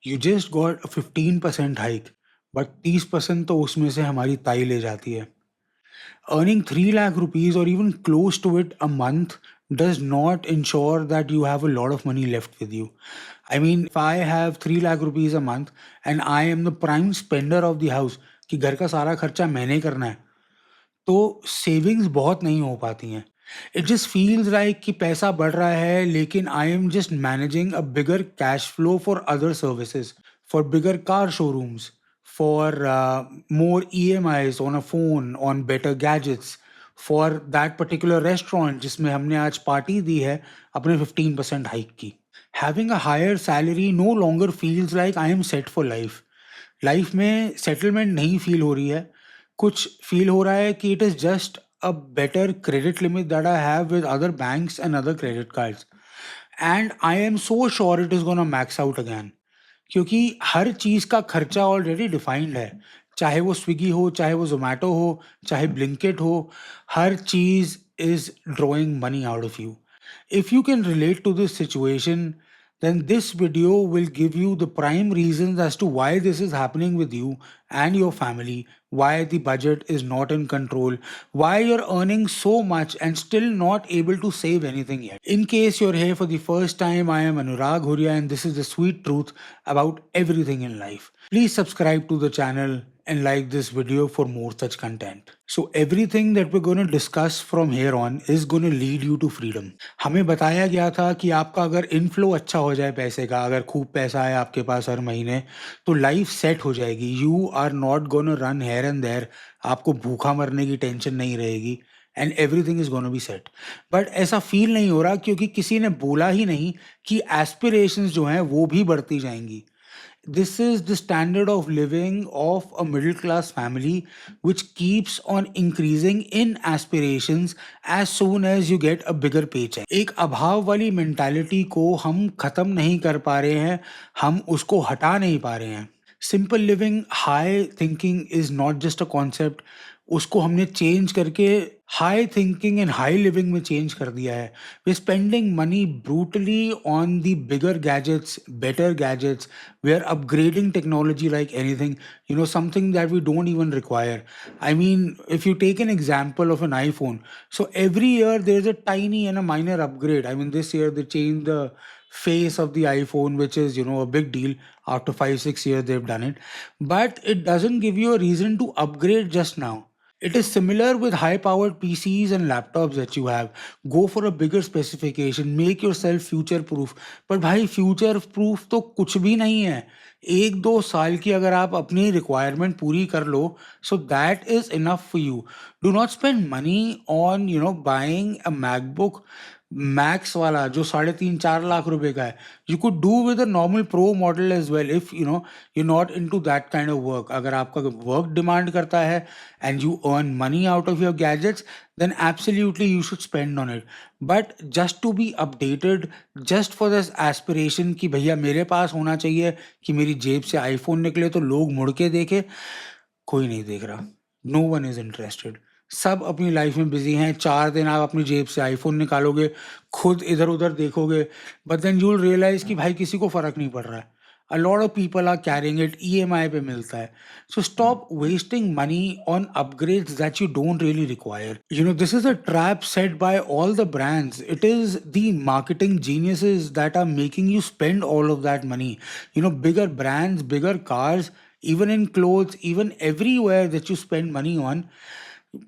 You just got 15% hike, but 30% तो उसमें से हमारी ताई ले जाती है। Earning 3 lakh rupees or even close to it a month does not ensure that you have a lot of money left with you. I mean, if I have 3 lakh rupees a month and I am the prime spender of the house, कि घर का सारा खर्चा मैंने करना है, तो savings बहुत नहीं हो पाती हैं। इट जस्ट फील्स लाइक कि पैसा बढ़ रहा है, लेकिन I am just managing a bigger cash flow for other services, for bigger car showrooms, for more EMIs on a phone, on better gadgets, for that particular restaurant जिसमें हमने आज party दी है अपने 15% हाइक की। Having a higher salary no longer feels like I am set for life. Life में settlement नहीं feel हो रही है, कुछ फील हो रहा है कि it is just a better credit limit that I have with other banks and other credit cards, and I am so sure it is gonna max out again. क्योंकि हर चीज़ का खर्चा ऑलरेडी डिफाइंड है, चाहे वो स्विगी हो, चाहे वो जोमेटो हो, चाहे ब्लिंकिट हो, हर चीज़ is drawing money out of you. If you can relate to this situation, then this video will give you the prime reasons as to why this is happening with you and your family, why the budget is not in control, why you're earning so much and still not able to save anything yet. In case you're here for the first time, I am Anurag Huria and this is the sweet truth about everything in life. Please subscribe to the channel and like this video for more such content. So everything that we're going to discuss from here on is going to lead you to freedom. हमें बताया गया था कि आपका अगर inflow अच्छा हो जाए पैसे का, अगर खूब पैसा है आपके पास हर महीने, तो लाइफ सेट हो जाएगी। You are not gonna run here and there, आपको भूखा मरने की टेंशन नहीं रहेगी and everything is gonna be set. But ऐसा फील नहीं हो रहा क्योंकि किसी ने बोला ही नहीं कि एस्पिरेशंस जो हैं वो भी बढ़ती जाएंगी। This is the standard of living of a middle class family which keeps on increasing in aspirations as soon as you get a bigger paycheck. एक अभाव वाली mentality को हम खत्म नहीं कर पा रहे हैं, हम उसको हटा नहीं पा रहे हैं। Simple living, high thinking is not just a concept, उसको हमने चेंज करके high thinking and high living में चेंज कर दिया है। We spending money brutally on the bigger gadgets, better gadgets, we are upgrading technology like anything, you know, something that we don't even require. I mean, if you take an example of an iPhone, so every year there's a tiny and a minor upgrade. I mean, this year they changed the face of the iPhone, which is, you know, a big deal. After 5 6 years they've done it, but it doesn't give you a reason to upgrade just now. It is similar with high powered PCs and laptops that you have. Go for a bigger specification, make yourself future proof. पर भाई future proof तो कुछ भी नहीं है। 1 2 साल की अगर आप अपनी रिक्वायरमेंट पूरी कर लो, so that is enough for you. Do not spend money on, you know, buying a MacBook Max वाला जो 3.5 4 लाख रुपए का है। You could do with a normal pro model as well if you know you not into that kind of work. अगर आपका work demand करता है and you earn money out of your gadgets, then absolutely you should spend on it. But just to be updated, just for this aspiration कि भैया मेरे पास होना चाहिए कि मेरी जेब से आईफोन निकले तो लोग मुड़ के देखे, कोई नहीं देख रहा। No one is interested. सब अपनी लाइफ में बिजी हैं। 4 दिन आप अपनी जेब से आईफोन निकालोगे, खुद इधर उधर देखोगे, but then you will realize कि भाई किसी को फर्क नहीं पड़ रहा है। A lot of people are carrying it, EMI पे मिलता है। So stop wasting money on upgrades that you don't really require. You know, this is a trap set by all the brands. It is the marketing geniuses that are making you spend all of that money. You know, bigger brands, bigger cars, even in clothes, even everywhere that you spend money on.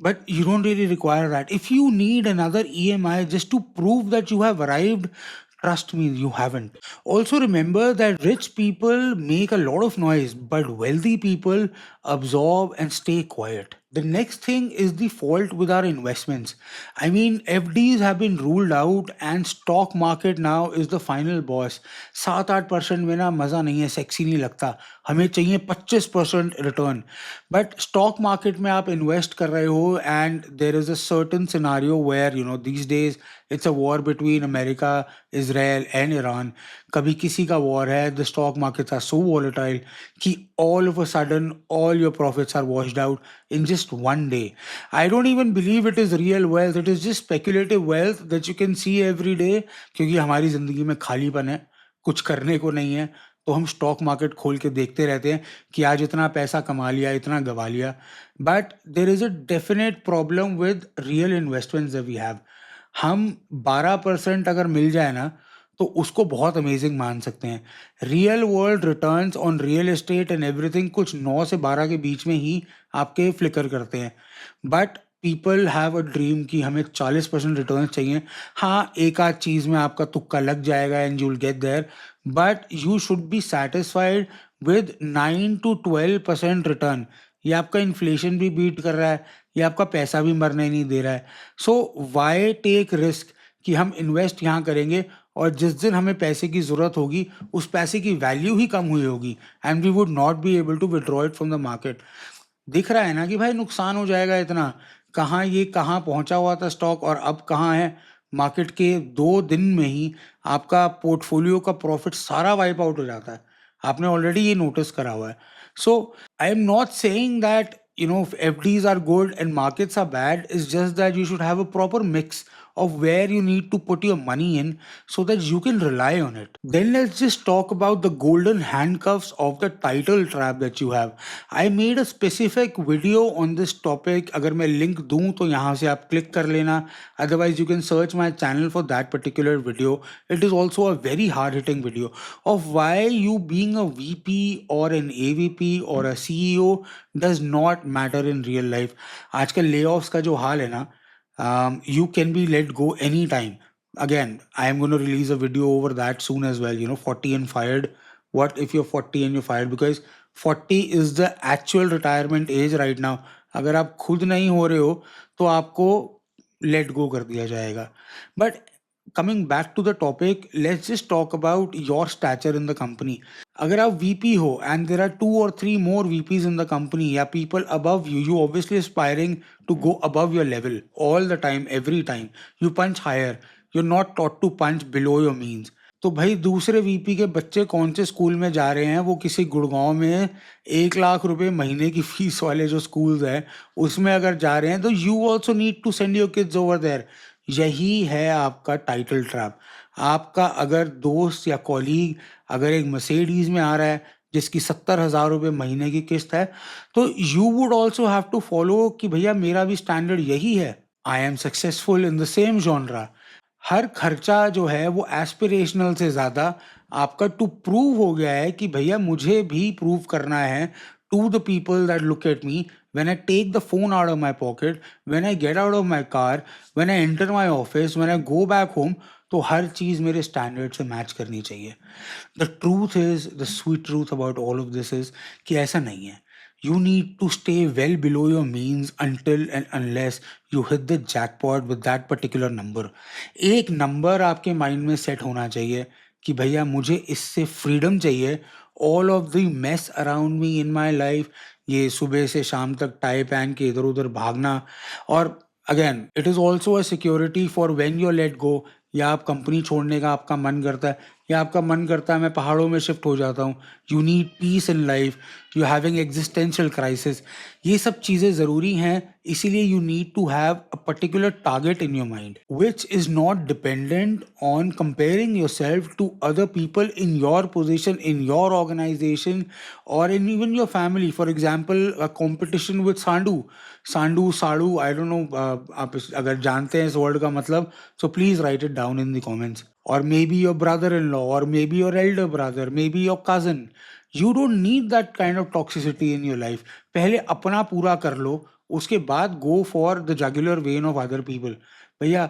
But you don't really require that. If you need another EMI just to prove that you have arrived, trust me, you haven't. Also, remember that rich people make a lot of noise, but wealthy people absorb and stay quiet. The next thing is the fault with our investments. I mean, FDs have been ruled out and stock market now is the final boss. 7 8% में ना मज़ा नहीं है, sexy नहीं लगता, हमें चाहिए 25% return. But stock market में आप इन्वेस्ट कर रहे हो and there is a certain scenario where you know these days it's a war between America, Israel and Iran. कभी किसी का वॉर है, the stock markets are so volatile कि all of a sudden all your profits are washed out in just one day. I don't even believe it is real wealth. It is just speculative wealth that you can see every day. क्योंकि हमारी ज़िंदगी में खालीपन है, कुछ करने को नहीं है, तो हम स्टॉक मार्केट खोल के देखते रहते हैं कि आज इतना पैसा कमा लिया, इतना गवा लिया। But there is a definite problem with real investments that we have. हम 12% अगर मिल जाए ना, तो उसको बहुत अमेजिंग मान सकते हैं। Real world returns on real estate and everything कुछ 9 से 12 के बीच में ही आपके फ्लिकर करते हैं। But people have a dream कि हमें 40% रिटर्न चाहिए। हाँ, एक आध चीज़ में आपका तुक्का लग जाएगा and you will get there, but you should be satisfied with 9 to 12% return. ये आपका इन्फ्लेशन भी बीट कर रहा है, ये आपका पैसा भी मरने नहीं दे रहा है। सो वाई टेक रिस्क कि हम इन्वेस्ट यहाँ करेंगे और जिस दिन हमें पैसे की ज़रूरत होगी उस पैसे की वैल्यू ही कम हुई होगी and we would not be able to withdraw it from the market. दिख रहा है ना कि भाई नुकसान हो जाएगा इतना। कहाँ पहुंचा हुआ था स्टॉक और अब कहाँ है। मार्केट के 2 दिन में ही आपका पोर्टफोलियो का प्रॉफिट सारा वाइप आउट हो जाता है। आपने ऑलरेडी ये नोटिस करा हुआ है। So I am not saying that FDs are good and markets are bad. It's just that you should have a proper mix of where you need to put your money in so that you can rely on it. Then let's just talk about the golden handcuffs of the title trap that you have. I made a specific video on this topic. अगर मैं link दूं तो यहाँ से आप click कर लेना, otherwise you can search my channel for that particular video. It is also a very hard hitting video of why you being a VP or an AVP or a CEO does not matter in real life. आजकल layoffs का जो हाल है ना, you can be let go anytime. Again, I am going to release a video over that soon as well. 40 and fired. What if you're 40 and you're fired? Because 40 is the actual retirement age right now. अगर आप खुद नहीं हो रहे हो तो आपको let go कर दिया जाएगा. But coming back to the topic, let's just talk about your stature in the company. अगर आप VP हो and there are 2 or 3 more VPs in the company या people above you, you obviously aspiring to go above your level all the time, every time. You punch higher. You're not taught to punch below your means. तो भाई दूसरे VP के बच्चे कौन से school में जा रहे हैं, वो किसी गुड़गांव में 1 लाख रुपए महीने की फीस वाले जो स्कूल्स हैं उसमें अगर जा रहे हैं, तो you also need to send your kids over there. यही है आपका टाइटल ट्रैप। आपका अगर दोस्त या कॉलीग अगर एक मर्सिडीज में आ रहा है जिसकी 70,000 रुपये महीने की किस्त है, तो you would also have to follow कि भैया मेरा भी स्टैंडर्ड यही है। I am successful in the same genre. हर खर्चा जो है वो एस्पिरेशनल से ज़्यादा आपका टू प्रूव हो गया है कि भैया मुझे भी प्रूव करना है to the people that look at me when I take the phone out of my pocket, when I get out of my car, when I enter my office, when I go back home, तो हर चीज़ मेरे standard से match करनी चाहिए। The truth is, the sweet truth about all of this is कि ऐसा नहीं है। You need to stay well below your means until and unless you hit the jackpot with that particular number. एक number आपके mind में set होना चाहिए कि भैया मुझे इससे फ्रीडम चाहिए। All of the mess around me in my life, ये सुबह से शाम तक टाई पहन के इधर उधर भागना। और again it is also a security for when you let go, या आप कंपनी छोड़ने का आपका मन करता है या आपका मन करता है मैं पहाड़ों में शिफ्ट हो जाता हूँ। You need peace in life, you having existential crisis, ये सब चीज़ें ज़रूरी हैं। इसीलिए you need to have a particular target in your mind which is not dependent on comparing yourself to other people in your position, in your organisation और in even your family. For example competition with सांडू साड़ू, I don't know, आप अगर जानते हैं इस word का मतलब, so please write it down in the comments. Or maybe your brother-in-law, or maybe your elder brother, maybe your cousin. You don't need that kind of toxicity in your life. पहले अपना पूरा कर लो, उसके बाद go for the jugular vein of other people. भैया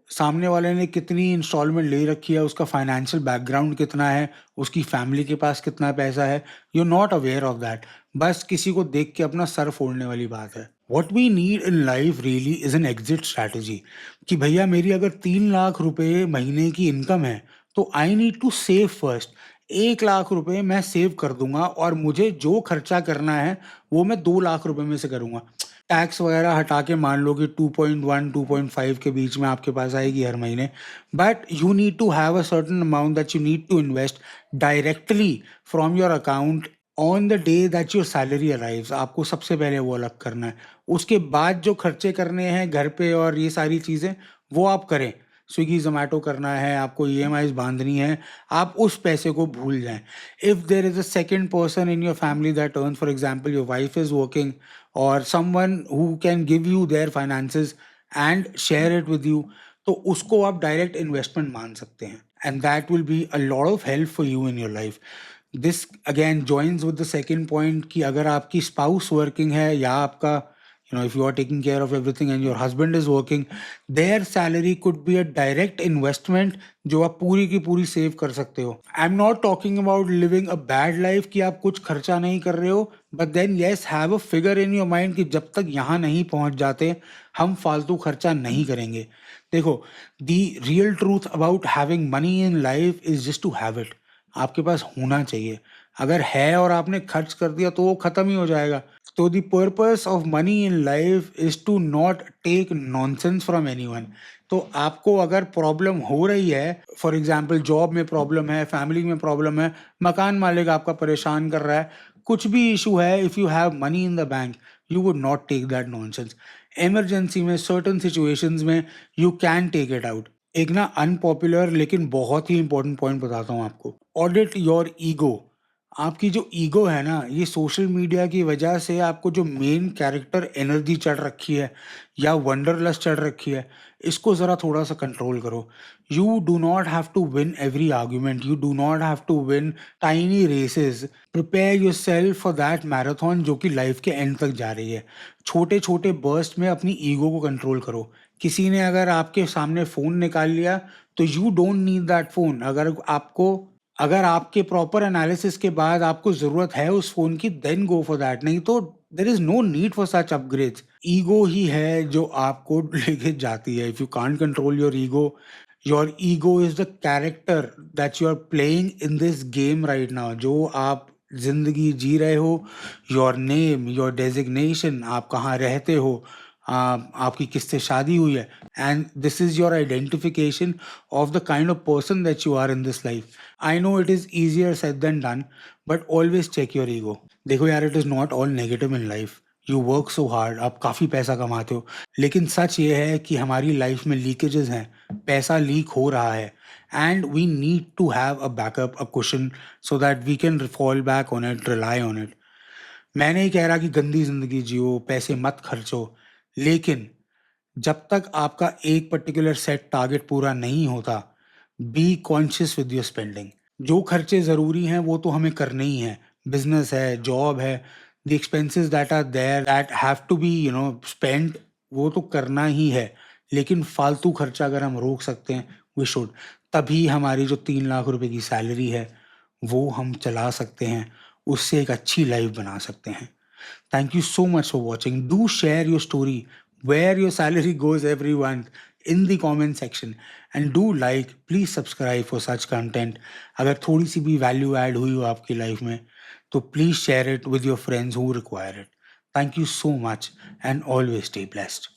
सामने वाले ने कितनी इंस्टॉलमेंट ले रखी है, उसका फाइनेंशियल बैकग्राउंड कितना है, उसकी फैमिली के पास कितना पैसा है, you not aware of that. बस किसी को देख के अपना सर फोड़ने वाली बात है। What we need in life really is an exit strategy कि भैया मेरी अगर 3 लाख रुपए महीने की इनकम है तो I need to save first. 1 lakh रुपए मैं सेव कर दूंगा और मुझे जो खर्चा करना है वो मैं 2 लाख रुपए में से करूंगा। टैक्स वगैरह हटा के मान लो कि 2.1 2.5 के बीच में आपके पास आएगी हर महीने। But you need to have a certain amount that you need to invest directly from your account on the day that your salary arrives. आपको सबसे पहले वो अलग करना है। उसके बाद जो खर्चे करने हैं घर पे और ये सारी चीज़ें वो आप करें। स्विगी जोमेटो करना है, आपको ईएमआईज बांधनी है, आप उस पैसे को भूल जाएं. If there is a second person in your family that earn, for example your wife is working, और someone who can give you their finances and share it with you, तो उसको आप डायरेक्ट इन्वेस्टमेंट मान सकते हैं. And that will be a lot of help for you in your life. This again joins with the second point कि अगर आपकी spouse working है या आपका, if you are taking care of everything and your husband is working, their salary could be a direct investment जो आप पूरी की पूरी सेव कर सकते हो. I am not talking about living a bad life कि आप कुछ खर्चा नहीं कर रहे हो, but then yes have a figure in your mind कि जब तक यहाँ नहीं पहुँच जाते हम फालतू खर्चा नहीं करेंगे. देखो, the real truth about having money in life is just to have it. आपके पास होना चाहिए. अगर है और आपने खर्च कर दिया तो वो खत्म ही हो जाएगा. तो the purpose of money in life is to not take nonsense from anyone. तो आपको अगर प्रॉब्लम हो रही है, फॉर एग्जाम्पल जॉब में प्रॉब्लम है, फैमिली में प्रॉब्लम है, मकान मालिक आपका परेशान कर रहा है, कुछ भी इशू है, if you have money in the bank you would not take that nonsense. Emergency में, सर्टन सिचुएशंस में you can take it out. एक ना अनपॉपुलर लेकिन बहुत ही इंपॉर्टेंट पॉइंट बताता हूँ आपको. Audit your ego. आपकी जो ईगो है ना, ये सोशल मीडिया की वजह से आपको जो मेन कैरेक्टर एनर्जी चढ़ रखी है या वंडरलस्ट चढ़ रखी है, इसको ज़रा थोड़ा सा कंट्रोल करो. You do not have to win every argument, you do not have to win tiny races. Prepare your self for that marathon जो कि लाइफ के एंड तक जा रही है. छोटे छोटे बर्स्ट में अपनी ईगो को कंट्रोल करो. किसी ने अगर आपके सामने फ़ोन निकाल लिया तो you don't need that phone. अगर आपके प्रॉपर एनालिसिस के बाद आपको ज़रूरत है उस फ़ोन की, देन गो फॉर दैट. नहीं तो there is no need for such upgrades. Ego ही है जो आपको लेके जाती है. If you can't control your ego is the character that you are playing in this game right now. जो आप जिंदगी जी रहे हो, योर नेम, योर डेजिग्नेशन, आप कहाँ रहते हो, आपकी किससे शादी हुई है, and this is your identification of the kind of person that you are in this life. I know it is easier said than done, but always check your ego. देखो यार, it is not all negative in life. You work so hard, आप काफ़ी पैसा कमाते हो, लेकिन सच ये है कि हमारी लाइफ में लीकेजेस हैं, पैसा लीक हो रहा है, and we need to have a backup, a cushion, so that we can fall back on it, rely on it. मैं नहीं कह रहा कि गंदी जिंदगी जियो, पैसे मत खर्चो, लेकिन जब तक आपका एक पर्टिकुलर सेट टारगेट पूरा नहीं होता, be conscious with your spending. जो खर्चे ज़रूरी हैं वो तो हमें करने ही हैं. बिजनेस है, जॉब है, the expenses that are there that have to be spend, वो तो करना ही है. लेकिन फालतू खर्चा अगर हम रोक सकते हैं, वी शुड. तभी हमारी जो 3 लाख रुपए की सैलरी है वो हम चला सकते हैं, उससे एक अच्छी लाइफ बना सकते हैं. Thank you so much for watching. Do share your story, where your salary goes every month, in the comment section. And do like, please subscribe for such content. अगर थोड़ी सी भी value add हुई हो आपकी life में, तो please share it with your friends who require it. Thank you so much and always stay blessed.